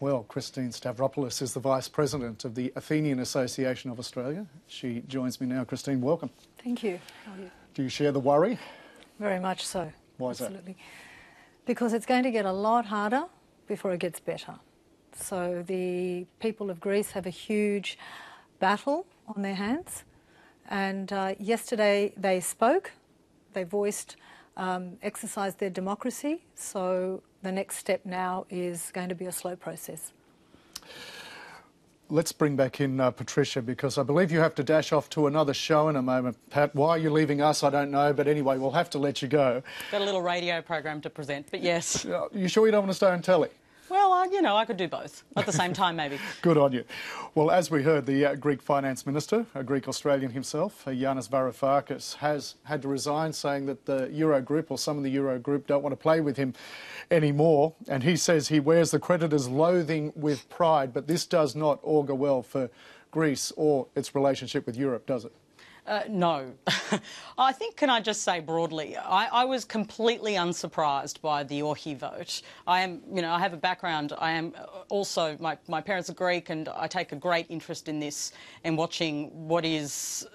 Well, Christine Stavropoulos is the Vice President of the Athenian Association of Australia. She joins me now. Christine, welcome. Thank you. How are you? Do you share the worry? Very much so. Why is Absolutely. Because it's going to get a lot harder before it gets better. So the people of Greece have a huge battle on their hands. And yesterday they spoke, they voiced, exercised their democracy. So the next step now is going to be a slow process. Let's bring back in Patricia, because I believe you have to dash off to another show in a moment. Pat, why you're leaving us, I don't know, but anyway, we'll have to let you go. Got a little radio program to present, but yes. You sure you don't want to stay on telly? Well, you know, I could do both at the same time, maybe. Good on you. Well, as we heard, the Greek Finance Minister, a Greek-Australian himself, Yanis Varoufakis, has had to resign, saying that the Eurogroup, or some of the Eurogroup, don't want to play with him anymore. And he says he wears the creditors' loathing with pride, but this does not augur well for Greece or its relationship with Europe, does it? No. I think, can I just say broadly, I was completely unsurprised by the Orhi vote. I have a background. I am also, my parents are Greek, and I take a great interest in this and watching what is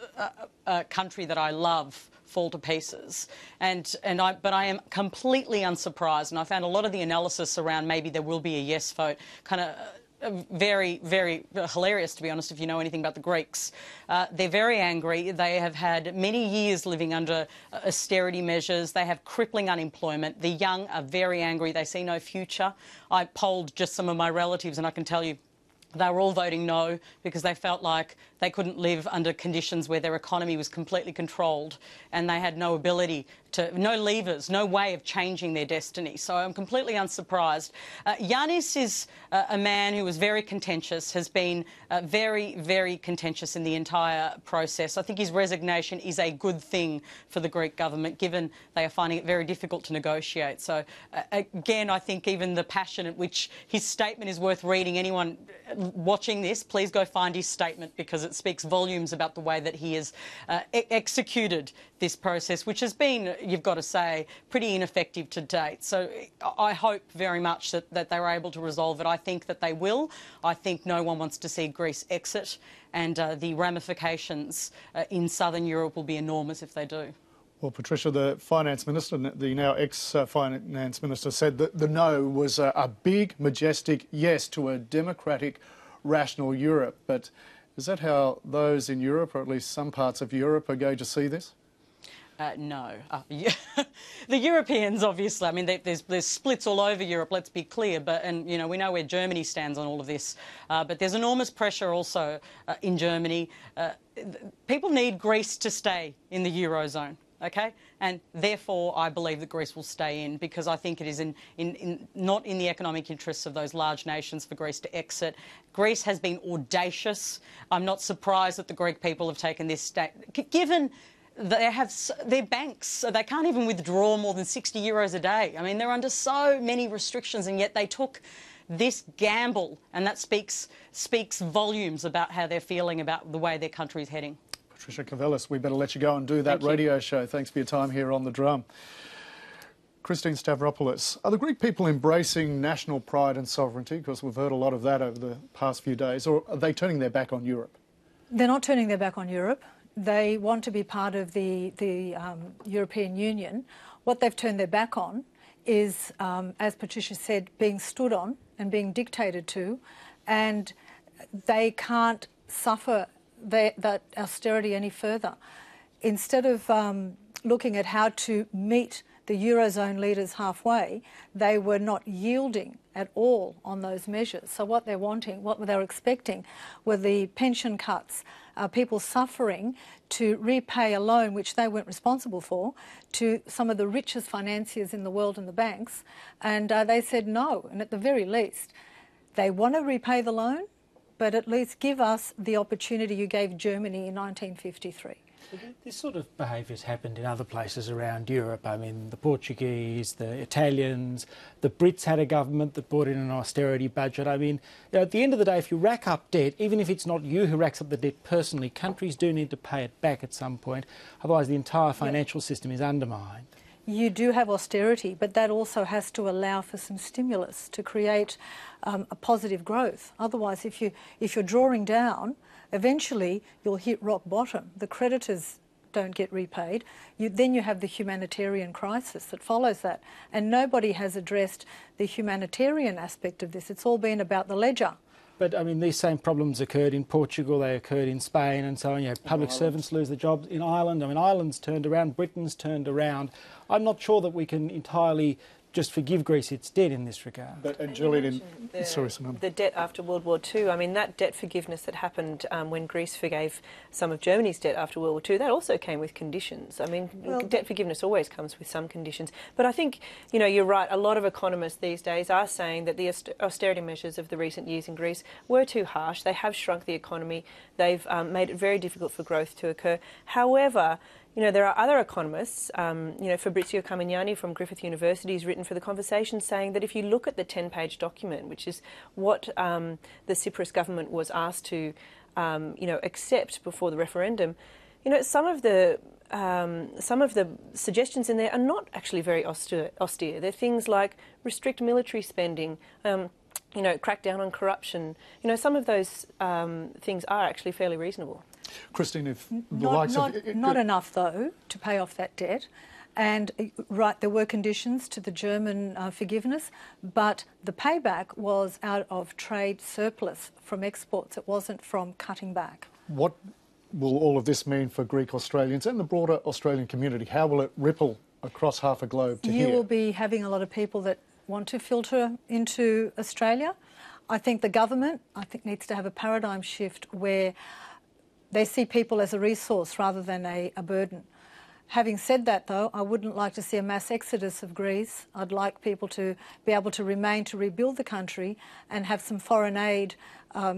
a country that I love fall to pieces. But I am completely unsurprised, and I found a lot of the analysis around maybe there will be a yes vote kind of very, very hilarious, to be honest, if you know anything about the Greeks. They're very angry. They have had many years living under austerity measures. They have crippling unemployment. The young are very angry. They see no future. I polled just some of my relatives, and I can tell you they were all voting no because they felt like they couldn't live under conditions where their economy was completely controlled and they had no ability to, no levers, no way of changing their destiny. So I'm completely unsurprised. Yanis is a man who was very contentious, has been very, very contentious in the entire process. I think his resignation is a good thing for the Greek government, given they are finding it very difficult to negotiate. So again, I think even the passion at which his statement is worth reading. Anyone watching this, please go find his statement, because it speaks volumes about the way that he has executed this process, which has been, you've got to say, pretty ineffective to date. So I hope very much that they were able to resolve it. I think that they will. I think no one wants to see Greece exit, and the ramifications in southern Europe will be enormous if they do. Well, Patricia, the Finance Minister, the now ex-Finance Minister, said that the no was a big, majestic yes to a democratic, rational Europe. But is that how those in Europe, or at least some parts of Europe, are going to see this? No. The Europeans, obviously, I mean, there's splits all over Europe, let's be clear, and, you know, we know where Germany stands on all of this, but there's enormous pressure also in Germany. People need Greece to stay in the Eurozone. Okay, and therefore I believe that Greece will stay in, because I think it is not in the economic interests of those large nations for Greece to exit. Greece has been audacious. I'm not surprised that the Greek people have taken this step, given they have their banks, so they can't even withdraw more than 60 euros a day. I mean, they're under so many restrictions, and yet they took this gamble, and that speaks volumes about how they're feeling about the way their country is heading. Patricia Kavelis, we better let you go and do that radio show. Thanks for your time here on The Drum. Christine Stavropoulos, are the Greek people embracing national pride and sovereignty? Because we've heard a lot of that over the past few days. Or are they turning their back on Europe? They're not turning their back on Europe. They want to be part of the European Union. What they've turned their back on is, as Patricia said, being stood on and being dictated to, and they can't suffer that austerity any further. Instead of looking at how to meet the Eurozone leaders halfway, they were not yielding at all on those measures. So what they're wanting, what they were expecting, were the pension cuts, people suffering to repay a loan which they weren't responsible for to some of the richest financiers in the world and the banks. And they said no, and at the very least, they want to repay the loan, but at least give us the opportunity you gave Germany in 1953. This sort of behaviour has happened in other places around Europe. I mean, the Portuguese, the Italians, the Brits had a government that brought in an austerity budget. I mean, at the end of the day, if you rack up debt, even if it's not you who racks up the debt personally, countries do need to pay it back at some point. Otherwise, the entire financial system is undermined. you do have austerity, but that also has to allow for some stimulus to create a positive growth. Otherwise, if you're drawing down, eventually you'll hit rock bottom. The creditors don't get repaid. Then you have the humanitarian crisis that follows that. And nobody has addressed the humanitarian aspect of this. It's all been about the ledger. But, I mean, these same problems occurred in Portugal, they occurred in Spain and so on. You know, public servants lose their jobs in Ireland. I mean, Ireland's turned around, Britain's turned around. I'm not sure that we can entirely just forgive Greece its debt in this regard. But, and Julian, the debt after World War II, I mean, that debt forgiveness that happened when Greece forgave some of Germany's debt after World War II, that also came with conditions. I mean, debt forgiveness always comes with some conditions. But I think, you know, you're right, a lot of economists these days are saying that the austerity measures of the recent years in Greece were too harsh. They have shrunk the economy. They've made it very difficult for growth to occur. However, you know, there are other economists, you know, Fabrizio Carmignani from Griffith University has written for The Conversation saying that if you look at the 10-page document, which is what the Tsipras government was asked to, you know, accept before the referendum, you know, some of the suggestions in there are not actually very austere. They're things like restrict military spending, you know, crack down on corruption. You know, some of those things are actually fairly reasonable. Christine, if the Not, likes not, of... not enough, though, to pay off that debt. And, right, there were conditions to the German forgiveness, but the payback was out of trade surplus from exports. It wasn't from cutting back. What will all of this mean for Greek Australians and the broader Australian community? How will it ripple across half a globe to here? You will be having a lot of people that want to filter into Australia. I think the government, needs to have a paradigm shift where they see people as a resource rather than a burden. Having said that, though, I wouldn't like to see a mass exodus of Greece. I'd like people to be able to remain to rebuild the country and have some foreign aid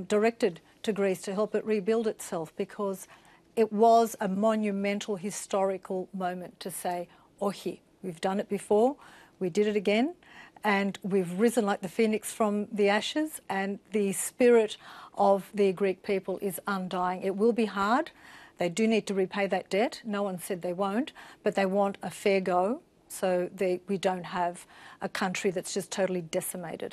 directed to Greece to help it rebuild itself, because it was a monumental historical moment to say, ohi, we've done it before, we did it again, and we've risen like the phoenix from the ashes, and the spirit of the Greek people is undying. It will be hard. They do need to repay that debt. No one said they won't, but they want a fair go so we don't have a country that's just totally decimated.